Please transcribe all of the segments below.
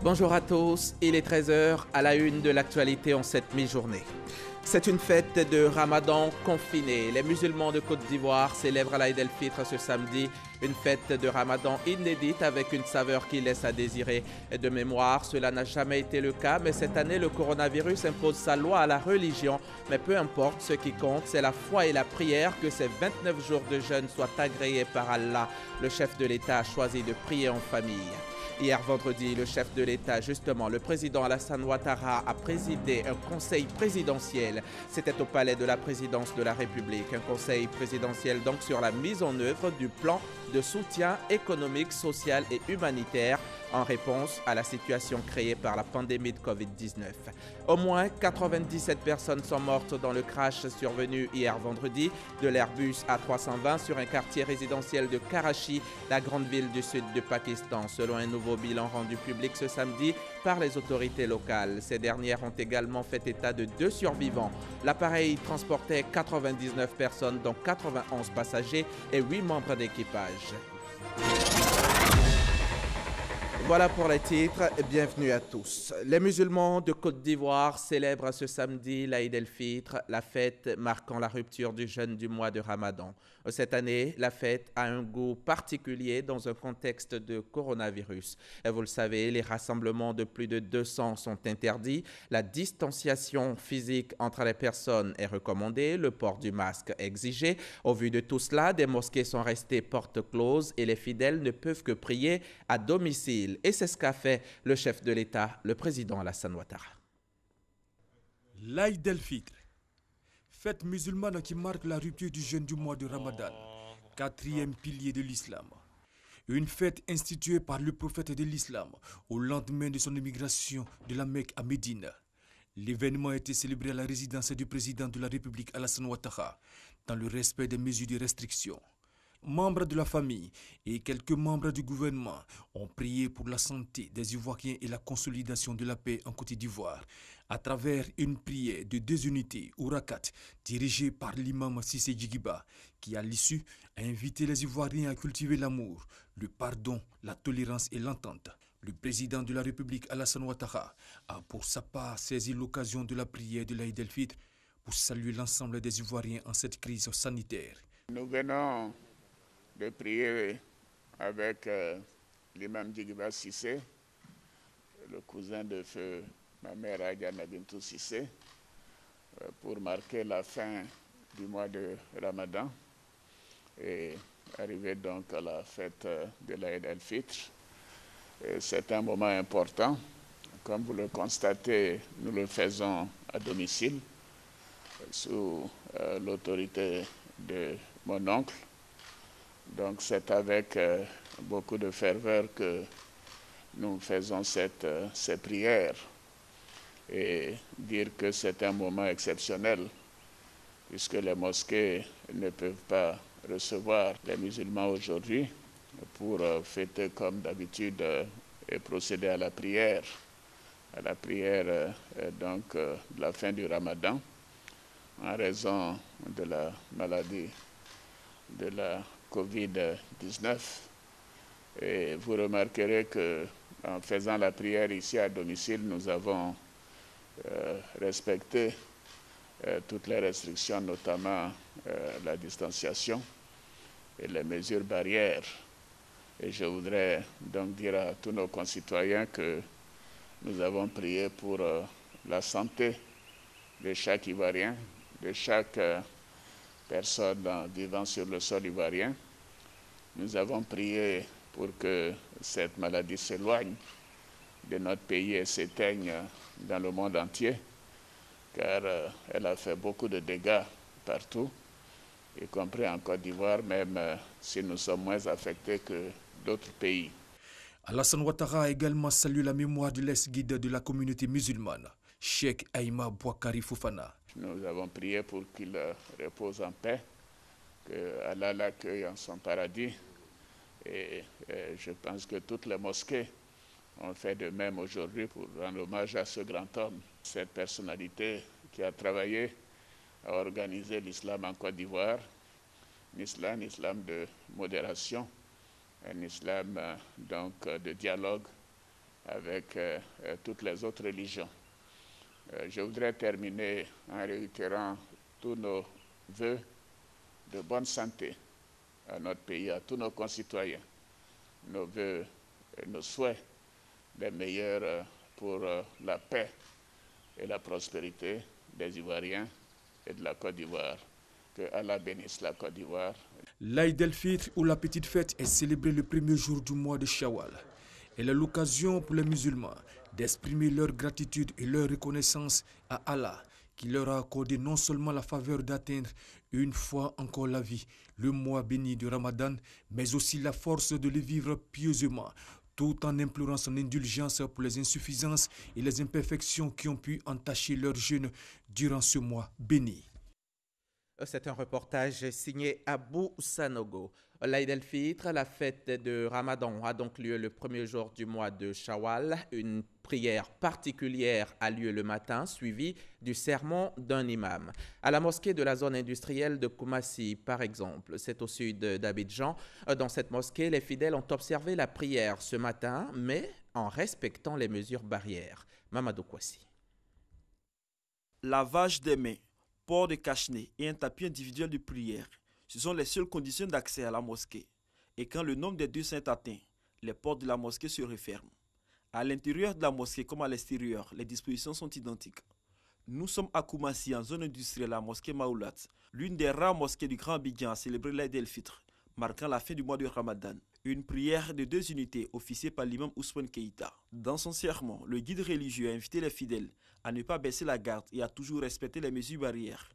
Bonjour à tous, il est 13 h à la une de l'actualité en cette mi-journée. C'est une fête de Ramadan confinée. Les musulmans de Côte d'Ivoire célèbrent l'Aïd el-Fitr ce samedi, une fête de Ramadan inédite avec une saveur qui laisse à désirer. De mémoire, cela n'a jamais été le cas, mais cette année, le coronavirus impose sa loi à la religion. Mais peu importe, ce qui compte, c'est la foi et la prière, que ces 29 jours de jeûne soient agréés par Allah. Le chef de l'État a choisi de prier en famille. Hier vendredi, le chef de l'État, justement, le président Alassane Ouattara, a présidé un conseil présidentiel. C'était au palais de la présidence de la République. Un conseil présidentiel donc sur la mise en œuvre du plan de soutien économique, social et humanitaire en réponse à la situation créée par la pandémie de Covid-19. Au moins 97 personnes sont mortes dans le crash survenu hier vendredi de l'Airbus A320 sur un quartier résidentiel de Karachi, la grande ville du sud du Pakistan, selon un nouveau bilan rendu public ce samedi par les autorités locales. Ces dernières ont également fait état de 2 survivants. L'appareil transportait 99 personnes, dont 91 passagers et 8 membres d'équipage. Voilà pour les titres, bienvenue à tous. Les musulmans de Côte d'Ivoire célèbrent ce samedi l'Aïd el-Fitr, la fête marquant la rupture du jeûne du mois de Ramadan. Cette année, la fête a un goût particulier dans un contexte de coronavirus. Et vous le savez, les rassemblements de plus de 200 sont interdits, la distanciation physique entre les personnes est recommandée, le port du masque exigé. Au vu de tout cela, des mosquées sont restées portes closes et les fidèles ne peuvent que prier à domicile. Et c'est ce qu'a fait le chef de l'État, le président Alassane Ouattara. L'Aïd el-Fitr, fête musulmane qui marque la rupture du jeûne du mois de Ramadan, 4e pilier de l'islam. Une fête instituée par le prophète de l'islam au lendemain de son émigration de la Mecque à Médine. L'événement a été célébré à la résidence du président de la République Alassane Ouattara, dans le respect des mesures de restriction. Membres de la famille et quelques membres du gouvernement ont prié pour la santé des Ivoiriens et la consolidation de la paix en Côte d'Ivoire à travers une prière de 2 unités ou rakat dirigée par l'imam Cissé Djigiba qui à l'issue a invité les Ivoiriens à cultiver l'amour, le pardon, la tolérance et l'entente. Le président de la République Alassane Ouattara a pour sa part saisi l'occasion de la prière de l'Aïd el-Fitr pour saluer l'ensemble des Ivoiriens en cette crise sanitaire. Nous venons de prier avec l'imam Djigiba Cissé, le cousin de feu ma mère Adjana Bintou Cissé, pour marquer la fin du mois de Ramadan et arriver donc à la fête de l'Aïd el-Fitr. C'est un moment important. Comme vous le constatez, nous le faisons à domicile sous l'autorité de mon oncle. Donc c'est avec beaucoup de ferveur que nous faisons ces prières et dire que c'est un moment exceptionnel puisque les mosquées ne peuvent pas recevoir les musulmans aujourd'hui pour fêter comme d'habitude et procéder à la prière donc de la fin du Ramadan en raison de la maladie de la Covid-19. Et vous remarquerez qu'en faisant la prière ici à domicile, nous avons respecté toutes les restrictions, notamment la distanciation et les mesures barrières. Et je voudrais donc dire à tous nos concitoyens que nous avons prié pour la santé de chaque Ivoirien, de chaque personnes vivant sur le sol ivoirien. Nous avons prié pour que cette maladie s'éloigne de notre pays et s'éteigne dans le monde entier, car elle a fait beaucoup de dégâts partout, y compris en Côte d'Ivoire, même si nous sommes moins affectés que d'autres pays. Alassane Ouattara a également salué la mémoire de l'ex-guide de la communauté musulmane, Cheikh Aïma Bouakari Fofana. Nous avons prié pour qu'il repose en paix, que Allah l'accueille en son paradis. Et je pense que toutes les mosquées ont fait de même aujourd'hui pour rendre hommage à ce grand homme, cette personnalité qui a travaillé à organiser l'islam en Côte d'Ivoire, un islam de modération, un islam donc de dialogue, avec toutes les autres religions. Je voudrais terminer en réitérant tous nos vœux de bonne santé à notre pays, à tous nos concitoyens, nos vœux et nos souhaits les meilleurs pour la paix et la prospérité des Ivoiriens et de la Côte d'Ivoire. Que Allah bénisse la Côte d'Ivoire. L'Aïd el-Fitr ou la petite fête est célébrée le premier jour du mois de Shawwal. Elle est l'occasion pour les musulmans d'exprimer leur gratitude et leur reconnaissance à Allah qui leur a accordé non seulement la faveur d'atteindre une fois encore la vie, le mois béni du Ramadan, mais aussi la force de le vivre pieusement, tout en implorant son indulgence pour les insuffisances et les imperfections qui ont pu entacher leur jeûne durant ce mois béni. C'est un reportage signé Abou Sanogo. L'Aïd el-Fitr, la fête de Ramadan, a donc lieu le premier jour du mois de Shawwal. Une prière particulière a lieu le matin, suivie du sermon d'un imam. À la mosquée de la zone industrielle de Koumassi, par exemple, c'est au sud d'Abidjan. Dans cette mosquée, les fidèles ont observé la prière ce matin, mais en respectant les mesures barrières. Mamadou Kwasi. Lavage des mains, port de cache-nez et un tapis individuel de prière. Ce sont les seules conditions d'accès à la mosquée. Et quand le nombre des 200 est atteint, les portes de la mosquée se referment. À l'intérieur de la mosquée comme à l'extérieur, les dispositions sont identiques. Nous sommes à Koumassi, en zone industrielle, à la mosquée Maoulat, l'une des rares mosquées du Grand Abidjan à célébrer l'Aïd el-Fitr, marquant la fin du mois de Ramadan. Une prière de 2 unités officiée par l'imam Ousmane Keïta. Dans son sermon, le guide religieux a invité les fidèles à ne pas baisser la garde et à toujours respecter les mesures barrières.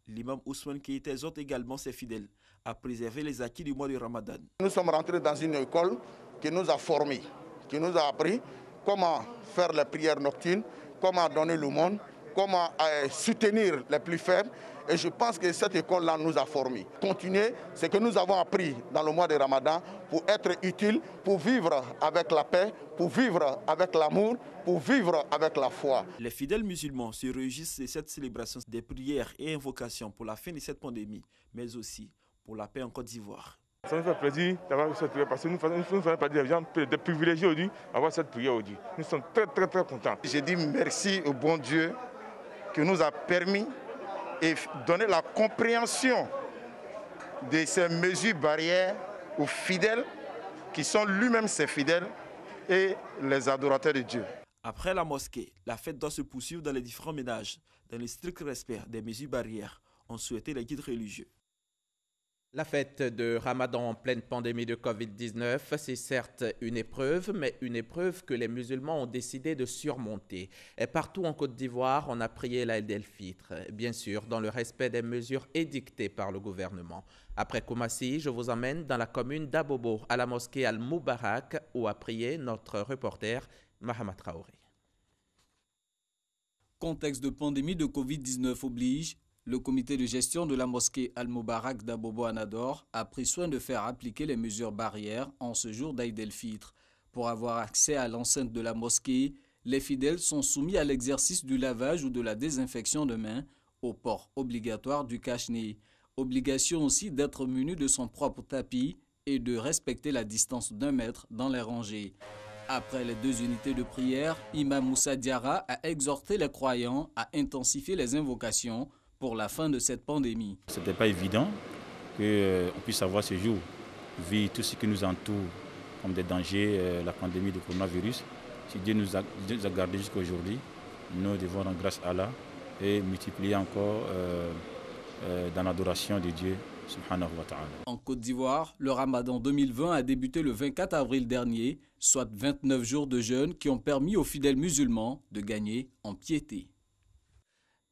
L'imam Ousmane Keïta exhorte également ses fidèles à préserver les acquis du mois de Ramadan. Nous sommes rentrés dans une école qui nous a formés, qui nous a appris comment faire les prières nocturnes, comment donner l'aumône, comment soutenir les plus faibles. Et je pense que cette école-là nous a formés. Continuer ce que nous avons appris dans le mois de Ramadan pour être utile, pour vivre avec la paix, pour vivre avec l'amour, pour vivre avec la foi. Les fidèles musulmans se réjouissent de cette célébration des prières et invocations pour la fin de cette pandémie, mais aussi pour la paix en Côte d'Ivoire. Ça nous fait plaisir d'avoir cette prière parce que nous faisons partie des gens des privilégiés aujourd'hui d'avoir cette prière aujourd'hui. Nous sommes très contents. Je dis merci au bon Dieu qui nous a permis et donner la compréhension de ces mesures barrières aux fidèles qui sont lui-même ses fidèles et les adorateurs de Dieu. Après la mosquée, la fête doit se poursuivre dans les différents ménages, dans le strict respect des mesures barrières, ont souhaité les guides religieux. La fête de Ramadan en pleine pandémie de Covid-19, c'est certes une épreuve, mais une épreuve que les musulmans ont décidé de surmonter. Et partout en Côte d'Ivoire, on a prié l'Aïd el-Fitr, bien sûr, dans le respect des mesures édictées par le gouvernement. Après Koumassi, je vous emmène dans la commune d'Abobo, à la mosquée Al-Moubarak, où a prié notre reporter Mahama Traoré. Contexte de pandémie de Covid-19 oblige, le comité de gestion de la mosquée Al-Moubarak d'Abobo-Anador a pris soin de faire appliquer les mesures barrières en ce jour d'Aïd el-Fitr. Pour avoir accès à l'enceinte de la mosquée, les fidèles sont soumis à l'exercice du lavage ou de la désinfection de mains, au port obligatoire du cache-nez. Obligation aussi d'être muni de son propre tapis et de respecter la distance d'1 mètre dans les rangées. Après les 2 unités de prière, Imam Moussa Diarra a exhorté les croyants à intensifier les invocations pour la fin de cette pandémie. Ce n'était pas évident qu'on puisse avoir ce jour, vu tout ce qui nous entoure comme des dangers, la pandémie du coronavirus. Si Dieu nous a gardés jusqu'à aujourd'hui, nous devons rendre grâce à Allah et multiplier encore dans l'adoration de Dieu, subhanahu wa ta'ala. En Côte d'Ivoire, le Ramadan 2020 a débuté le 24 avril dernier, soit 29 jours de jeûne qui ont permis aux fidèles musulmans de gagner en piété.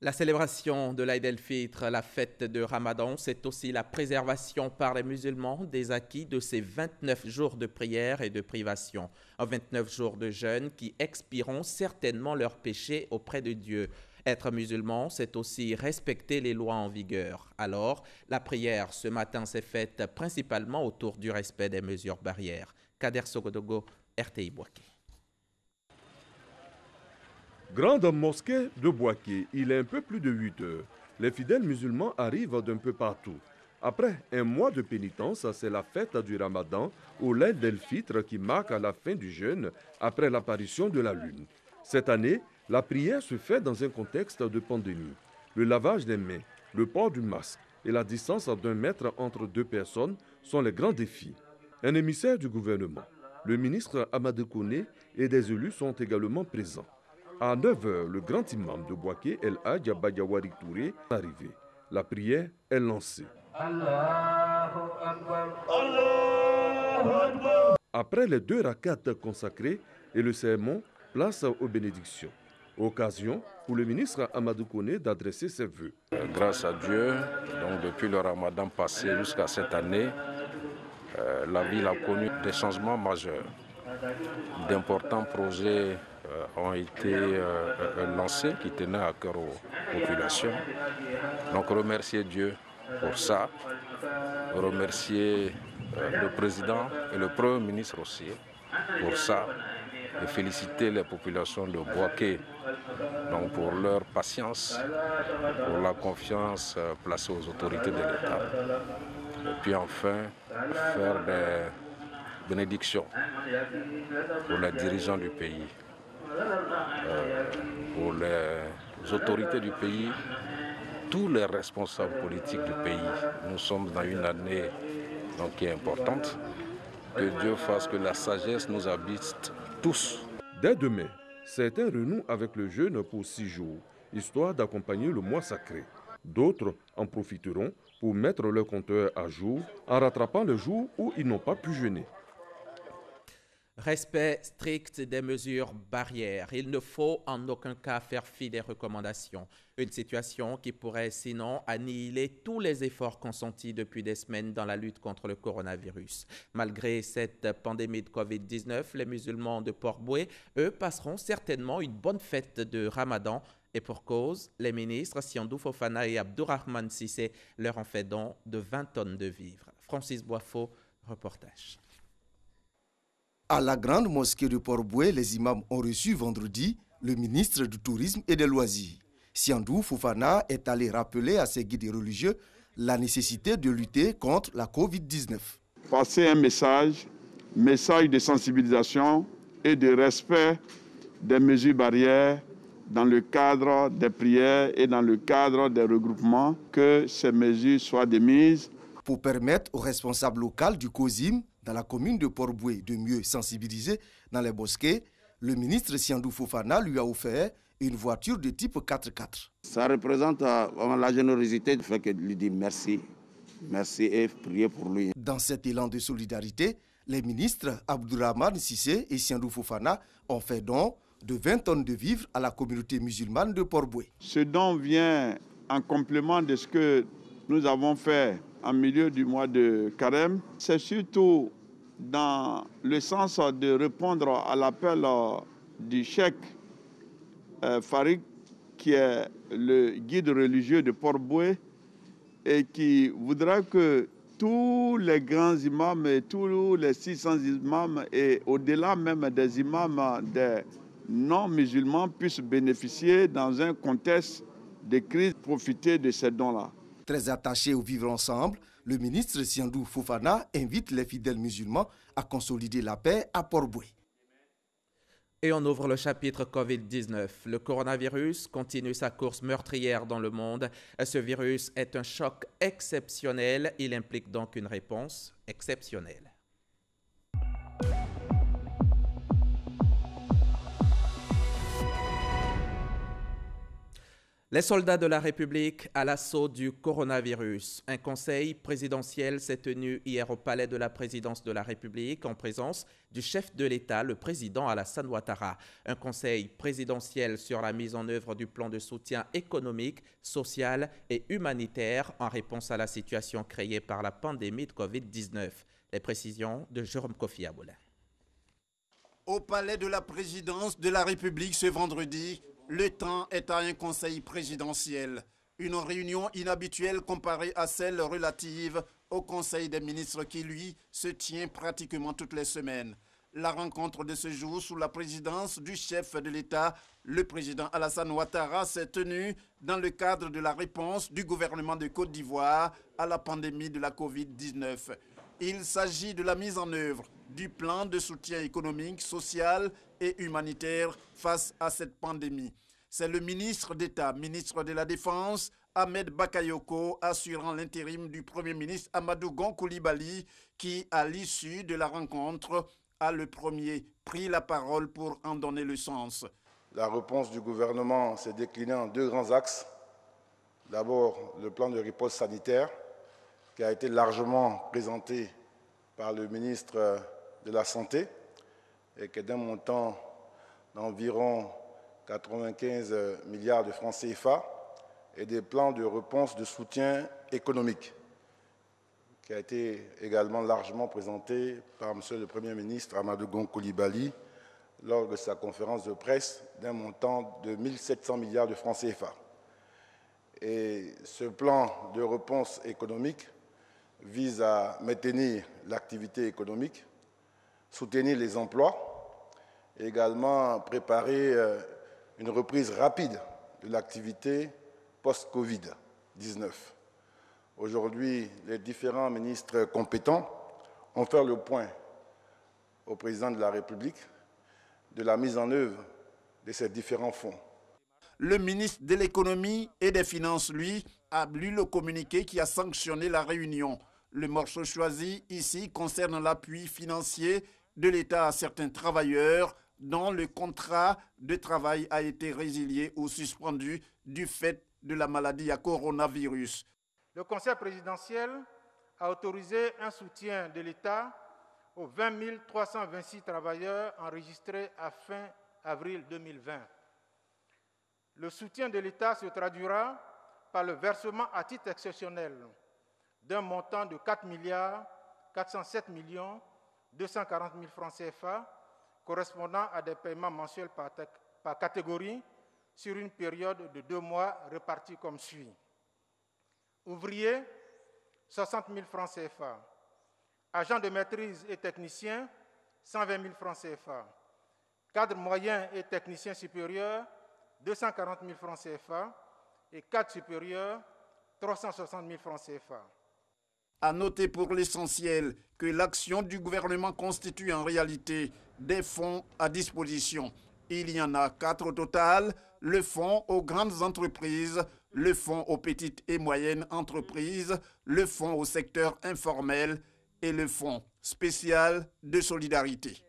La célébration de l'Aïd el-Fitr, la fête de Ramadan, c'est aussi la préservation par les musulmans des acquis de ces 29 jours de prière et de privation. 29 jours de jeûne qui expireront certainement leurs péchés auprès de Dieu. Être musulman, c'est aussi respecter les lois en vigueur. Alors, la prière ce matin s'est faite principalement autour du respect des mesures barrières. Kader Sogodogo, RTI Boaké. Grande mosquée de Boaké, il est un peu plus de 8 heures. Les fidèles musulmans arrivent d'un peu partout. Après un mois de pénitence, c'est la fête du Ramadan ou l'Aïd el-Fitr qui marque la fin du jeûne après l'apparition de la lune. Cette année, la prière se fait dans un contexte de pandémie. Le lavage des mains, le port du masque et la distance d'1 mètre entre 2 personnes sont les grands défis. Un émissaire du gouvernement, le ministre Amadou Koné et des élus sont également présents. À 9h, le grand imam de Bouaké, El Hadj Badiawari Touré, est arrivé. La prière est lancée. Après les 2 rakats consacrés et le sermon, place aux bénédictions. Occasion pour le ministre Amadou Koné d'adresser ses vœux. Grâce à Dieu, donc depuis le Ramadan passé jusqu'à cette année, la ville a connu des changements majeurs. D'importants projets ont été lancés qui tenaient à cœur aux populations. Donc remercier Dieu pour ça, remercier le président et le premier ministre aussi pour ça, et féliciter les populations de Bouaké donc pour leur patience, pour la confiance placée aux autorités de l'État. Et puis enfin, faire des bénédictions pour les dirigeants du pays, pour les autorités du pays, tous les responsables politiques du pays. Nous sommes dans une année donc, qui est importante. Que Dieu fasse que la sagesse nous habite tous. Dès demain, certains renouent avec le jeûne pour 6 jours, histoire d'accompagner le mois sacré. D'autres en profiteront pour mettre leur compteur à jour en rattrapant le jour où ils n'ont pas pu jeûner. Respect strict des mesures barrières. Il ne faut en aucun cas faire fi des recommandations. Une situation qui pourrait sinon annihiler tous les efforts consentis depuis des semaines dans la lutte contre le coronavirus. Malgré cette pandémie de Covid-19, les musulmans de Port-Bouët, eux, passeront certainement une bonne fête de Ramadan. Et pour cause, les ministres Siandou Fofana et Abdourahmane Cissé leur ont fait don de 20 tonnes de vivres. Francis Boifo, reportage. À la grande mosquée de Port-Bouët, les imams ont reçu vendredi le ministre du Tourisme et des Loisirs. Siandou Fofana est allé rappeler à ses guides religieux la nécessité de lutter contre la Covid-19. Passer un message de sensibilisation et de respect des mesures barrières dans le cadre des prières et dans le cadre des regroupements, que ces mesures soient démises. Pour permettre aux responsables locaux du COSIM dans la commune de Port-Bouët de mieux sensibiliser dans les mosquées, le ministre Siandou Fofana lui a offert une voiture de type 4x4. Ça représente la générosité du fait que lui dit merci. Merci et prier pour lui. Dans cet élan de solidarité, les ministres Abdourahmane Cissé et Siandou Fofana ont fait don de 20 tonnes de vivres à la communauté musulmane de Port-Bouët. Ce don vient en complément de ce que nous avons fait en milieu du mois de Carême. C'est surtout dans le sens de répondre à l'appel du cheikh Farid, qui est le guide religieux de Port-Bouët et qui voudra que tous les grands imams et tous les 600 imams et au-delà même des imams des non-musulmans puissent bénéficier dans un contexte de crise, profiter de ces dons-là. Très attaché au vivre ensemble, le ministre Siandou Fofana invite les fidèles musulmans à consolider la paix à Port-Bouët. Et on ouvre le chapitre Covid-19. Le coronavirus continue sa course meurtrière dans le monde. Ce virus est un choc exceptionnel. Il implique donc une réponse exceptionnelle. Les soldats de la République à l'assaut du coronavirus. Un conseil présidentiel s'est tenu hier au palais de la présidence de la République en présence du chef de l'État, le président Alassane Ouattara. Un conseil présidentiel sur la mise en œuvre du plan de soutien économique, social et humanitaire en réponse à la situation créée par la pandémie de Covid-19. Les précisions de Jérôme Kofi Aboulin. Au palais de la présidence de la République ce vendredi, le temps est à un conseil présidentiel. Une réunion inhabituelle comparée à celle relative au conseil des ministres qui, lui, se tient pratiquement toutes les semaines. La rencontre de ce jour sous la présidence du chef de l'État, le président Alassane Ouattara, s'est tenue dans le cadre de la réponse du gouvernement de Côte d'Ivoire à la pandémie de la Covid-19. Il s'agit de la mise en œuvre du plan de soutien économique, social et humanitaire face à cette pandémie. C'est le ministre d'État, ministre de la Défense, Ahmed Bakayoko, assurant l'intérim du Premier ministre Amadou Gon Coulibaly, qui, à l'issue de la rencontre, a le premier pris la parole pour en donner le sens. La réponse du gouvernement s'est déclinée en deux grands axes. D'abord, le plan de riposte sanitaire, qui a été largement présenté par le ministre de la Santé et qui est d'un montant d'environ 95 milliards de francs CFA, et des plans de réponse de soutien économique, qui a été également largement présenté par M. le Premier ministre Amadou Gon Coulibaly lors de sa conférence de presse d'un montant de 1 700 milliards de francs CFA. Et ce plan de réponse économique vise à maintenir l'activité économique, soutenir les emplois et également préparer une reprise rapide de l'activité post-Covid-19. Aujourd'hui, les différents ministres compétents ont fait le point au président de la République de la mise en œuvre de ces différents fonds. Le ministre de l'Économie et des Finances, lui, a lu le communiqué qui a sanctionné la réunion. Le morceau choisi ici concerne l'appui financier de l'État à certains travailleurs dont le contrat de travail a été résilié ou suspendu du fait de la maladie à coronavirus. Le Conseil présidentiel a autorisé un soutien de l'État aux 20 326 travailleurs enregistrés à fin avril 2020. Le soutien de l'État se traduira par le versement à titre exceptionnel d'un montant de 4 407 240 000 francs CFA correspondant à des paiements mensuels par catégorie sur une période de 2 mois répartis comme suit. Ouvriers, 60 000 francs CFA. Agents de maîtrise et techniciens, 120 000 francs CFA. Cadres moyens et techniciens supérieurs, 240 000 francs CFA. Et cadres supérieurs, 360 000 francs CFA. À noter pour l'essentiel que l'action du gouvernement constitue en réalité des fonds à disposition. Il y en a 4 au total: le fonds aux grandes entreprises, le fonds aux petites et moyennes entreprises, le fonds au secteur informel et le fonds spécial de solidarité.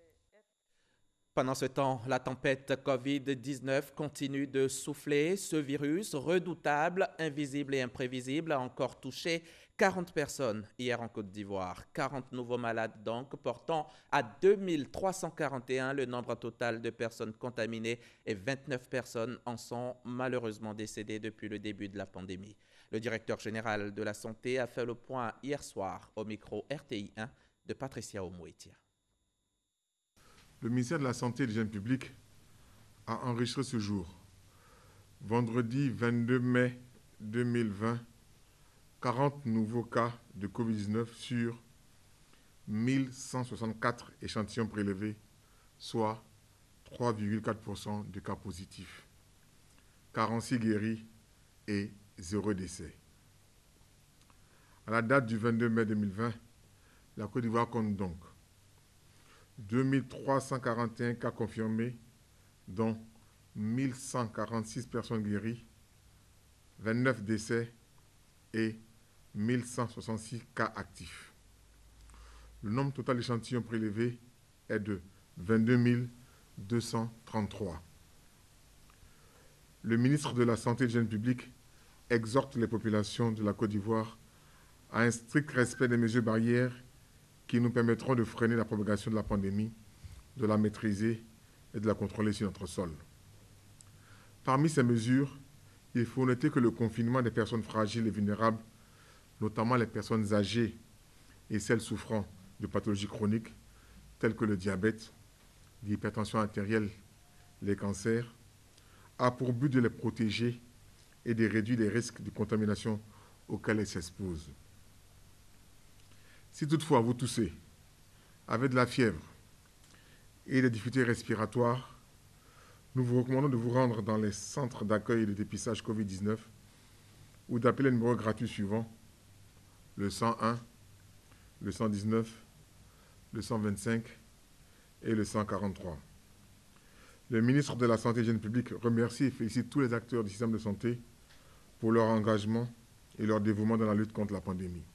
Pendant ce temps, la tempête Covid-19 continue de souffler. Ce virus redoutable, invisible et imprévisible a encore touché 40 personnes hier en Côte d'Ivoire. 40 nouveaux malades donc, portant à 2341 le nombre total de personnes contaminées et 29 personnes en sont malheureusement décédées depuis le début de la pandémie. Le directeur général de la Santé a fait le point hier soir au micro RTI 1 de Patricia Omouetia. Le ministère de la Santé et de l'Hygiène publique a enregistré ce jour, vendredi 22 mai 2020, 40 nouveaux cas de Covid-19 sur 1164 échantillons prélevés, soit 3,4% de cas positifs, 46 guéris et 0 décès. À la date du 22 mai 2020, la Côte d'Ivoire compte donc 2341 cas confirmés, dont 1146 personnes guéries, 29 décès et 1166 cas actifs. Le nombre total d'échantillons prélevés est de 22 233. Le ministre de la Santé et de l'Hygiène publique exhorte les populations de la Côte d'Ivoire à un strict respect des mesures barrières qui nous permettront de freiner la propagation de la pandémie, de la maîtriser et de la contrôler sur notre sol. Parmi ces mesures, il faut noter que le confinement des personnes fragiles et vulnérables, notamment les personnes âgées et celles souffrant de pathologies chroniques telles que le diabète, l'hypertension artérielle, les cancers, a pour but de les protéger et de réduire les risques de contamination auxquels elles s'exposent. Si toutefois vous toussez, avez de la fièvre et les difficultés respiratoires, nous vous recommandons de vous rendre dans les centres d'accueil et de dépistage Covid-19 ou d'appeler le numéro gratuit suivant, le 101, le 119, le 125 et le 143. Le ministre de la Santé et de l'Hygiène publique remercie et félicite tous les acteurs du système de santé pour leur engagement et leur dévouement dans la lutte contre la pandémie.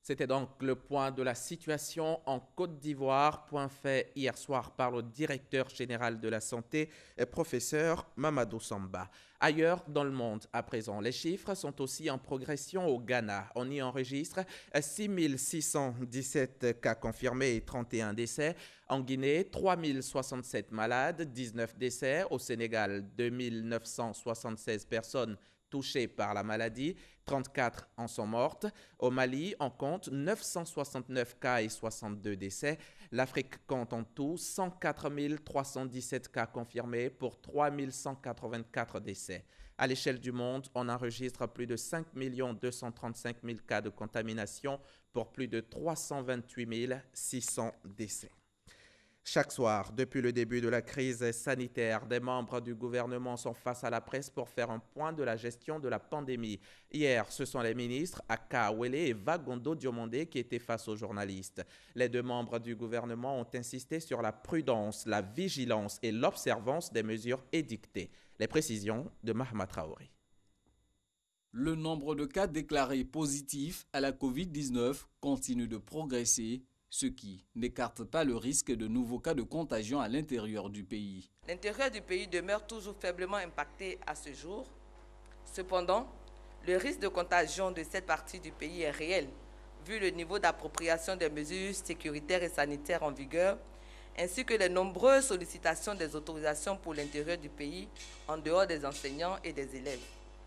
C'était donc le point de la situation en Côte d'Ivoire, point fait hier soir par le directeur général de la santé, professeur Mamadou Samba. Ailleurs dans le monde, à présent, les chiffres sont aussi en progression au Ghana. On y enregistre 6 617 cas confirmés et 31 décès. En Guinée, 3 067 malades, 19 décès. Au Sénégal, 2 976 personnes touchées par la maladie, 34 en sont mortes. Au Mali, on compte 969 cas et 62 décès. L'Afrique compte en tout 104 317 cas confirmés pour 3 184 décès. À l'échelle du monde, on enregistre plus de 5 235 000 cas de contamination pour plus de 328 600 décès. Chaque soir, depuis le début de la crise sanitaire, des membres du gouvernement sont face à la presse pour faire un point de la gestion de la pandémie. Hier, ce sont les ministres Aka Wele et Vagondo Diomandé qui étaient face aux journalistes. Les deux membres du gouvernement ont insisté sur la prudence, la vigilance et l'observance des mesures édictées. Les précisions de Mahama Traoré. Le nombre de cas déclarés positifs à la Covid-19 continue de progresser, ce qui n'écarte pas le risque de nouveaux cas de contagion à l'intérieur du pays. L'intérieur du pays demeure toujours faiblement impacté à ce jour. Cependant, le risque de contagion de cette partie du pays est réel, vu le niveau d'appropriation des mesures sécuritaires et sanitaires en vigueur, ainsi que les nombreuses sollicitations des autorisations pour l'intérieur du pays, en dehors des enseignants et des élèves.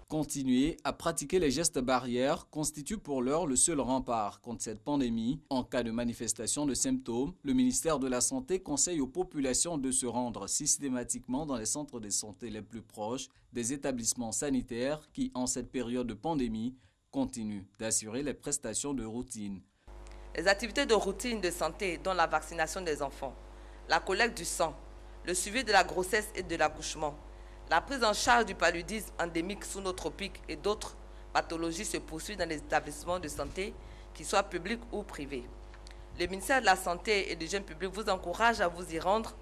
Continuer à pratiquer les gestes barrières constitue pour l'heure le seul rempart contre cette pandémie. En cas de manifestation de symptômes, le ministère de la Santé conseille aux populations de se rendre systématiquement dans les centres de santé les plus proches des établissements sanitaires qui, en cette période de pandémie, continuent d'assurer les prestations de routine. Les activités de routine de santé, dont la vaccination des enfants, la collecte du sang, le suivi de la grossesse et de l'accouchement, la prise en charge du paludisme endémique sous-tropique et d'autres pathologies se poursuivent dans les établissements de santé, qu'ils soient publics ou privés. Le ministère de la Santé et de l'Hygiène publique vous encourage à vous y rendre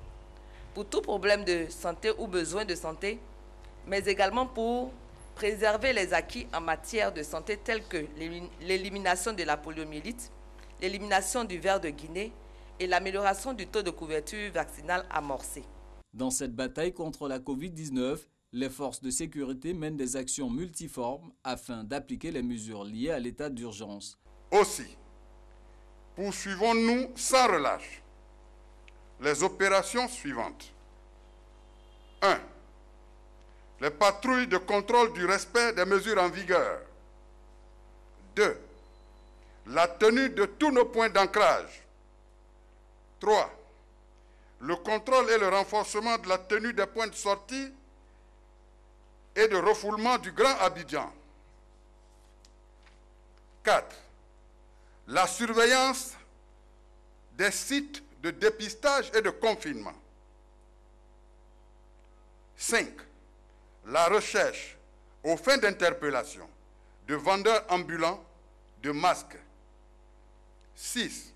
pour tout problème de santé ou besoin de santé, mais également pour préserver les acquis en matière de santé tels que l'élimination de la poliomyélite, l'élimination du ver de Guinée et l'amélioration du taux de couverture vaccinale amorcé. Dans cette bataille contre la Covid-19, les forces de sécurité mènent des actions multiformes afin d'appliquer les mesures liées à l'état d'urgence. Aussi, poursuivons-nous sans relâche les opérations suivantes. 1. Les patrouilles de contrôle du respect des mesures en vigueur. 2. La tenue de tous nos points d'ancrage. 3. Le contrôle et le renforcement de la tenue des points de sortie et de refoulement du Grand Abidjan. 4. La surveillance des sites de dépistage et de confinement. 5. La recherche aux fins d'interpellation de vendeurs ambulants de masques. 6.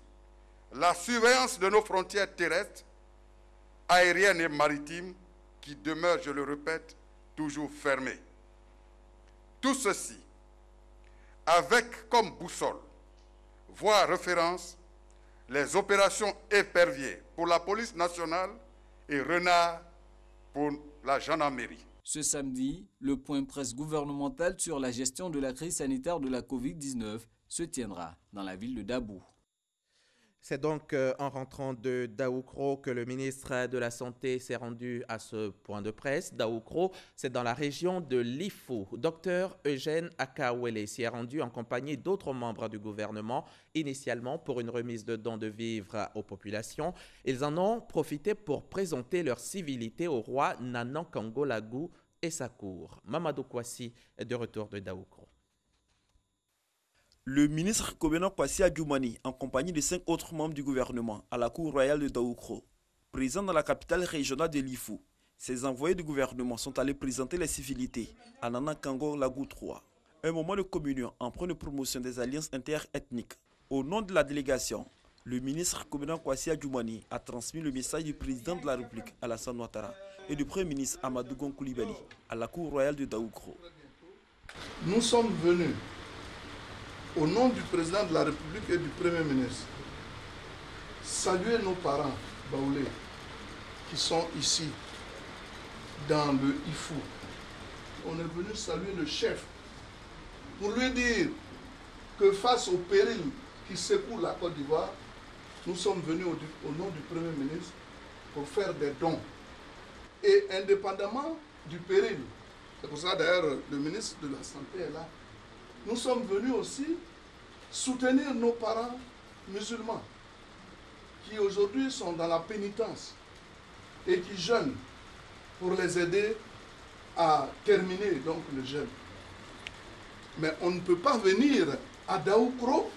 La surveillance de nos frontières terrestres, aériennes et maritimes qui demeurent, je le répète, toujours fermées. Tout ceci avec comme boussole, voire référence, les opérations éperviers pour la police nationale et renard pour la gendarmerie. Ce samedi, le point presse gouvernemental sur la gestion de la crise sanitaire de la Covid-19 se tiendra dans la ville de Dabou. C'est donc en rentrant de Daoukro que le ministre de la Santé s'est rendu à ce point de presse. Daoukro, c'est dans la région de l'Ifou. Dr Eugène Akawele s'y est rendu en compagnie d'autres membres du gouvernement, initialement pour une remise de dons de vivres aux populations. Ils en ont profité pour présenter leur civilité au roi Nanan Kangolagou et sa cour. Mamadou Kwasi est de retour de Daoukro. Le ministre Kobena Kwasi Adjoumani, en compagnie de 5 autres membres du gouvernement, à la cour royale de Daoukro, Présents dans la capitale régionale de l'Ifou, ces envoyés du gouvernement sont allés présenter les civilités à Nana Kango Lagou 3. Un moment de communion en prône de promotion des alliances interethniques. Au nom de la délégation, le ministre Koumena Kwasi Adjoumani a transmis le message du président de la République Alassane Ouattara et du Premier ministre Amadou Gon Coulibaly à la cour royale de Daoukro. Nous sommes venus, au nom du président de la République et du Premier ministre, saluer nos parents baoulés qui sont ici, dans le Ifou. On est venu saluer le chef pour lui dire que face au péril qui secoue la Côte d'Ivoire, nous sommes venus au nom du Premier ministre pour faire des dons. Et indépendamment du péril, c'est pour ça d'ailleurs le ministre de la Santé est là, nous sommes venus aussi soutenir nos parents musulmans qui aujourd'hui sont dans la pénitence et qui jeûnent pour les aider à terminer donc le jeûne. Mais on ne peut pas venir à Daoukro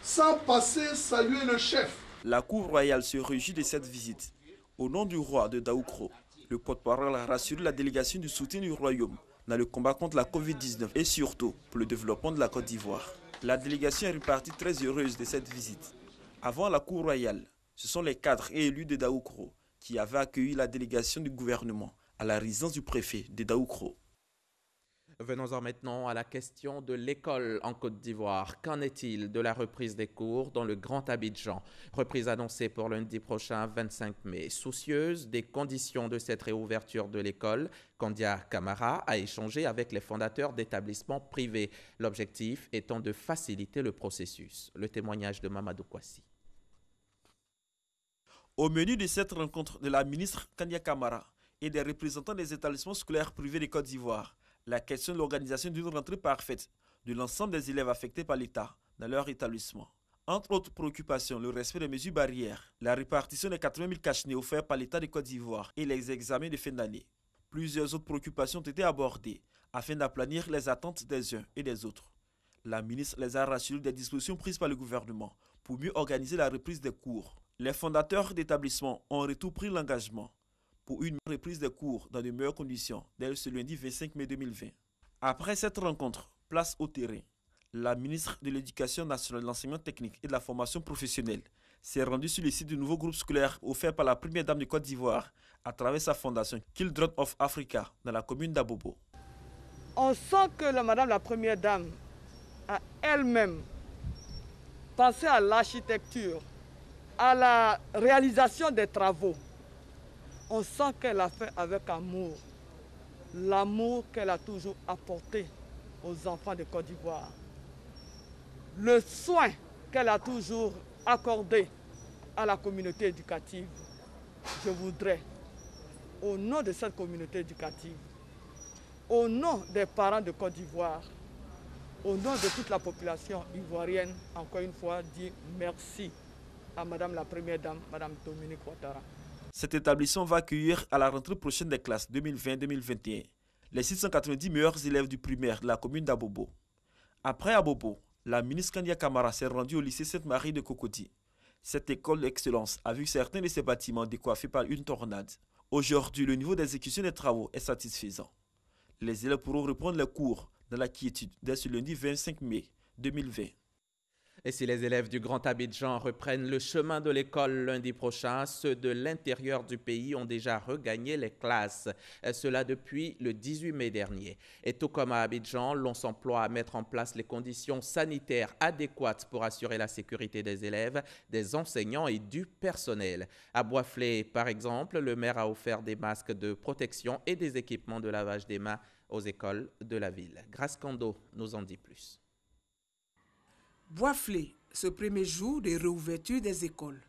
sans passer saluer le chef. La cour royale se réjouit de cette visite. Au nom du roi de Daoukro, le porte-parole a rassuré la délégation du soutien du royaume dans le combat contre la Covid-19 et surtout pour le développement de la Côte d'Ivoire. La délégation est repartie très heureuse de cette visite. Avant la cour royale, ce sont les cadres et élus de Daoukro qui avaient accueilli la délégation du gouvernement à la résidence du préfet de Daoukro. Venons-en maintenant à la question de l'école en Côte d'Ivoire. Qu'en est-il de la reprise des cours dans le Grand Abidjan? Reprise annoncée pour lundi prochain, 25 mai. Soucieuse des conditions de cette réouverture de l'école, Kandia Camara a échangé avec les fondateurs d'établissements privés. L'objectif étant de faciliter le processus. Le témoignage de Mamadou Kwasi. Au menu de cette rencontre de la ministre Kandia Camara et des représentants des établissements scolaires privés de Côte d'Ivoire, la question de l'organisation d'une rentrée parfaite de l'ensemble des élèves affectés par l'État dans leur établissement. Entre autres préoccupations, le respect des mesures barrières, la répartition des 80 000 cache-nez offerts par l'État de Côte d'Ivoire et les examens de fin d'année. Plusieurs autres préoccupations ont été abordées afin d'aplanir les attentes des uns et des autres. La ministre les a rassurés des dispositions prises par le gouvernement pour mieux organiser la reprise des cours. Les fondateurs d'établissements ont en retour pris l'engagement pour une reprise des cours dans de meilleures conditions dès ce lundi 25 mai 2020. Après cette rencontre, place au terrain, la ministre de l'Éducation nationale, de l'enseignement technique et de la formation professionnelle s'est rendue sur le site du nouveau groupe scolaire offert par la première dame de Côte d'Ivoire à travers sa fondation Children of Africa dans la commune d'Abobo. On sent que madame la première dame a elle-même pensé à l'architecture, à la réalisation des travaux. On sent qu'elle a fait avec amour, l'amour qu'elle a toujours apporté aux enfants de Côte d'Ivoire, le soin qu'elle a toujours accordé à la communauté éducative. Je voudrais, au nom de cette communauté éducative, au nom des parents de Côte d'Ivoire, au nom de toute la population ivoirienne, encore une fois, dire merci à Madame la Première Dame, Madame Dominique Ouattara. Cet établissement va accueillir à la rentrée prochaine des classes 2020-2021 les 690 meilleurs élèves du primaire de la commune d'Abobo. Après Abobo, la ministre Kandia Camara s'est rendue au lycée Sainte-Marie de Cocody. Cette école d'excellence a vu certains de ses bâtiments décoiffés par une tornade. Aujourd'hui, le niveau d'exécution des travaux est satisfaisant. Les élèves pourront reprendre les cours dans la quiétude dès ce lundi 25 mai 2020. Et si les élèves du Grand Abidjan reprennent le chemin de l'école lundi prochain, ceux de l'intérieur du pays ont déjà regagné les classes. Cela depuis le 18 mai dernier. Et tout comme à Abidjan, l'on s'emploie à mettre en place les conditions sanitaires adéquates pour assurer la sécurité des élèves, des enseignants et du personnel. À Boisflé, par exemple, le maire a offert des masques de protection et des équipements de lavage des mains aux écoles de la ville. Grace Kando nous en dit plus. Boisflé, ce premier jour de réouverture des écoles.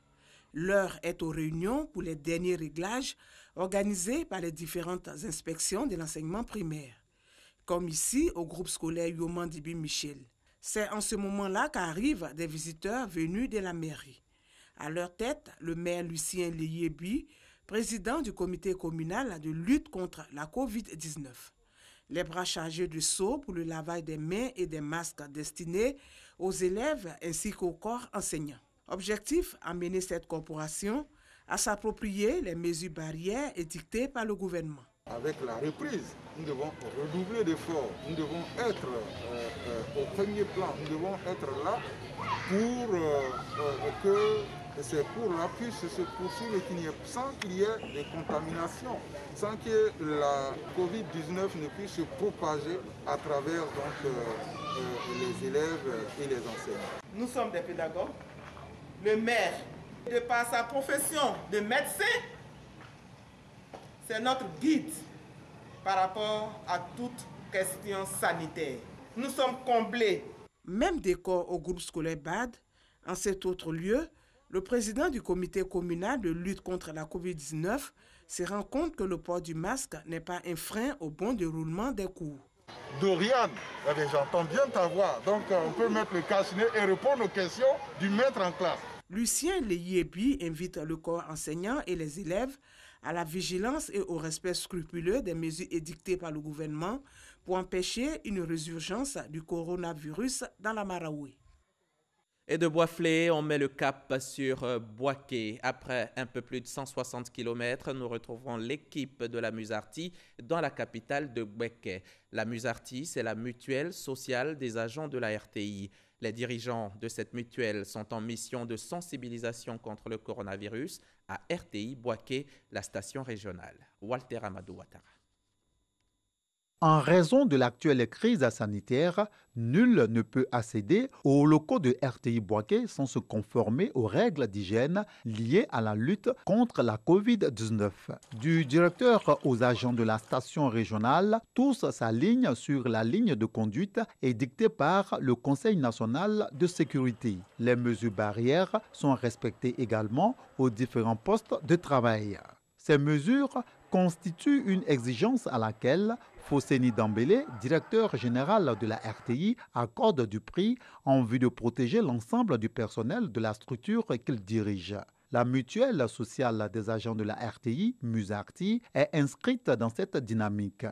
L'heure est aux réunions pour les derniers réglages organisés par les différentes inspections de l'enseignement primaire, comme ici au groupe scolaire Yoman Dibi Michel. C'est en ce moment-là qu'arrivent des visiteurs venus de la mairie. À leur tête, le maire Lucien Liébi, président du comité communal de lutte contre la Covid-19. Les bras chargés de seaux pour le lavage des mains et des masques destinés aux élèves ainsi qu'au corps enseignant. Objectif, amener cette corporation à s'approprier les mesures barrières édictées par le gouvernement. Avec la reprise, nous devons redoubler d'efforts, nous devons être au premier plan, nous devons être là pour que ces cours-là puissent se poursuivre sans qu'il y ait de contamination, sans que la Covid-19 ne puisse se propager à travers les élèves et les enseignants. Nous sommes des pédagogues. Le maire, de par sa profession de médecin, c'est notre guide par rapport à toute question sanitaire. Nous sommes comblés. Même décor au groupe scolaire BAD. En cet autre lieu, le président du comité communal de lutte contre la Covid-19 se rend compte que le port du masque n'est pas un frein au bon déroulement des cours. Dorian, j'entends bien ta voix, donc on peut mettre le cache-nez et répondre aux questions du maître en classe. Lucien Leyébi invite le corps enseignant et les élèves à la vigilance et au respect scrupuleux des mesures édictées par le gouvernement pour empêcher une résurgence du coronavirus dans la Maraoué. Et de Boisflé, on met le cap sur Boaké. Après un peu plus de 160 km, nous retrouvons l'équipe de la Musarti dans la capitale de Boaké. La Musarti, c'est la mutuelle sociale des agents de la RTI. Les dirigeants de cette mutuelle sont en mission de sensibilisation contre le coronavirus à RTI Boaké, la station régionale. Walter Amadou Ouattara. En raison de l'actuelle crise sanitaire, nul ne peut accéder aux locaux de RTI Boaké sans se conformer aux règles d'hygiène liées à la lutte contre la COVID-19. Du directeur aux agents de la station régionale, tous s'alignent sur la ligne de conduite édictée par le Conseil national de sécurité. Les mesures barrières sont respectées également aux différents postes de travail. Ces mesures constituent une exigence à laquelle Fosseni Dambélé, directeur général de la RTI, accorde du prix en vue de protéger l'ensemble du personnel de la structure qu'il dirige. La mutuelle sociale des agents de la RTI, Musarti, est inscrite dans cette dynamique.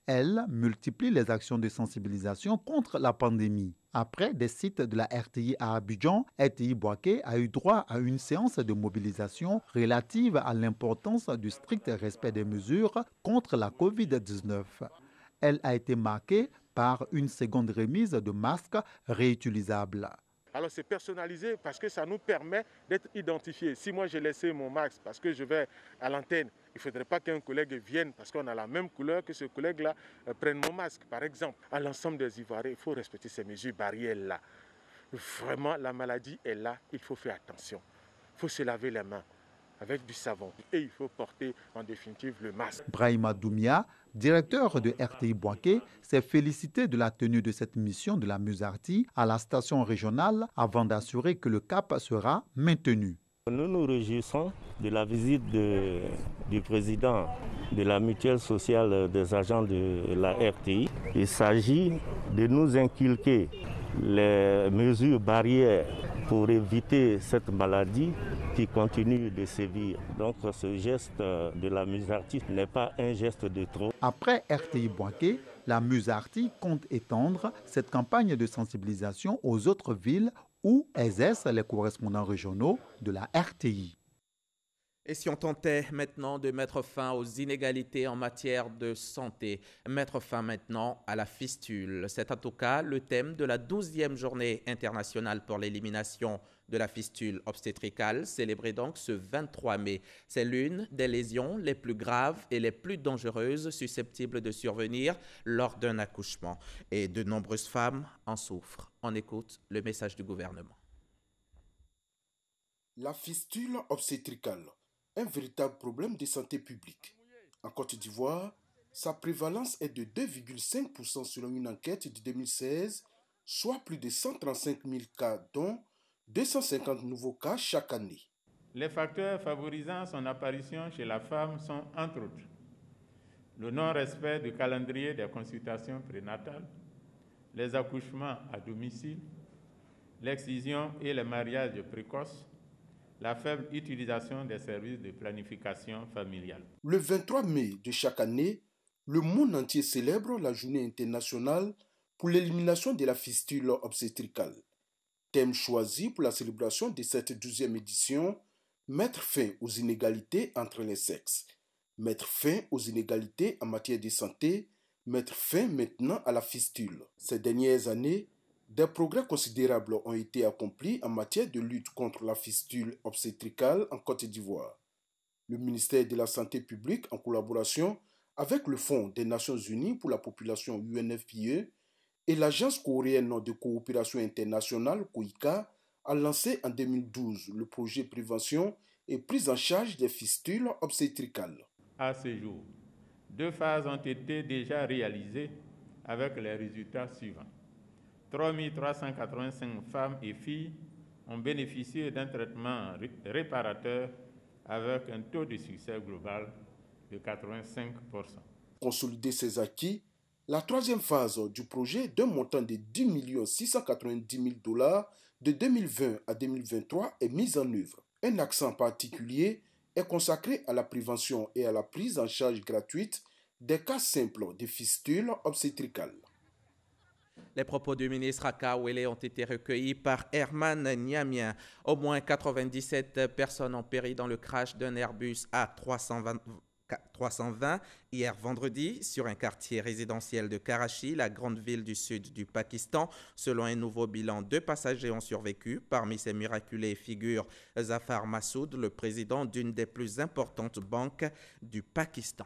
Elle multiplie les actions de sensibilisation contre la pandémie. Après des sites de la RTI à Abidjan, RTI Boaké a eu droit à une séance de mobilisation relative à l'importance du strict respect des mesures contre la COVID-19. Elle a été marquée par une seconde remise de masques réutilisables. Alors c'est personnalisé parce que ça nous permet d'être identifiés. Si moi j'ai laissé mon masque parce que je vais à l'antenne, il ne faudrait pas qu'un collègue vienne parce qu'on a la même couleur que ce collègue-là prenne mon masque. Par exemple, à l'ensemble des Ivoiriens, il faut respecter ces mesures barrières-là. Vraiment, la maladie est là, il faut faire attention. Il faut se laver les mains avec du savon et il faut porter en définitive le masque. Brahima Doumia, directeur de RTI Boaké, s'est félicité de la tenue de cette mission de la Musarti à la station régionale avant d'assurer que le cap sera maintenu. Nous nous réjouissons de la visite du président de la mutuelle sociale des agents de la RTI. Il s'agit de nous inculquer les mesures barrières pour éviter cette maladie qui continue de sévir. Donc ce geste de la Musarti n'est pas un geste de trop. Après RTI Boaké, la Musarti compte étendre cette campagne de sensibilisation aux autres villes où exercent les correspondants régionaux de la RTI. Et si on tentait maintenant de mettre fin aux inégalités en matière de santé, mettre fin maintenant à la fistule. C'est en tout cas le thème de la 12e journée internationale pour l'élimination de la fistule obstétricale, célébrée donc ce 23 mai. C'est l'une des lésions les plus graves et les plus dangereuses susceptibles de survenir lors d'un accouchement. Et de nombreuses femmes en souffrent. On écoute le message du gouvernement. La fistule obstétricale, un véritable problème de santé publique. En Côte d'Ivoire, sa prévalence est de 2,5% selon une enquête de 2016, soit plus de 135 000 cas, dont 250 nouveaux cas chaque année. Les facteurs favorisant son apparition chez la femme sont, entre autres, le non-respect du calendrier des consultations prénatales, les accouchements à domicile, l'excision et le mariage précoce, la faible utilisation des services de planification familiale. Le 23 mai de chaque année, le monde entier célèbre la journée internationale pour l'élimination de la fistule obstétricale. Thème choisi pour la célébration de cette 12e édition, Mettre fin aux inégalités entre les sexes. Mettre fin aux inégalités en matière de santé. Mettre fin maintenant à la fistule. Ces dernières années, des progrès considérables ont été accomplis en matière de lutte contre la fistule obstétricale en Côte d'Ivoire. Le ministère de la Santé publique, en collaboration avec le Fonds des Nations Unies pour la population UNFPA et l'Agence coréenne de coopération internationale COICA, a lancé en 2012 le projet Prévention et prise en charge des fistules obstétricales. À ce jour, 2 phases ont été déjà réalisées avec les résultats suivants. 3 385 femmes et filles ont bénéficié d'un traitement réparateur avec un taux de succès global de 85%. Consolider ces acquis, la 3e phase du projet d'un montant de $10 690 000 de 2020 à 2023 est mise en œuvre. Un accent particulier est consacré à la prévention et à la prise en charge gratuite des cas simples de fistules obstétricales. Les propos du ministre Aka Wele ont été recueillis par Herman Niamien. Au moins 97 personnes ont péri dans le crash d'un Airbus A320 hier vendredi sur un quartier résidentiel de Karachi, la grande ville du sud du Pakistan. Selon un nouveau bilan, 2 passagers ont survécu. Parmi ces miraculés figure Zafar Massoud, le président d'une des plus importantes banques du Pakistan.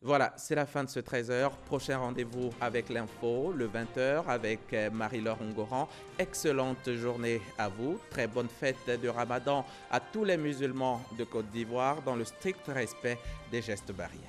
Voilà, c'est la fin de ce 13h. Prochain rendez-vous avec l'info, le 20h avec Marie-Laure Ongoran. Excellente journée à vous. Très bonne fête de Ramadan à tous les musulmans de Côte d'Ivoire dans le strict respect des gestes barrières.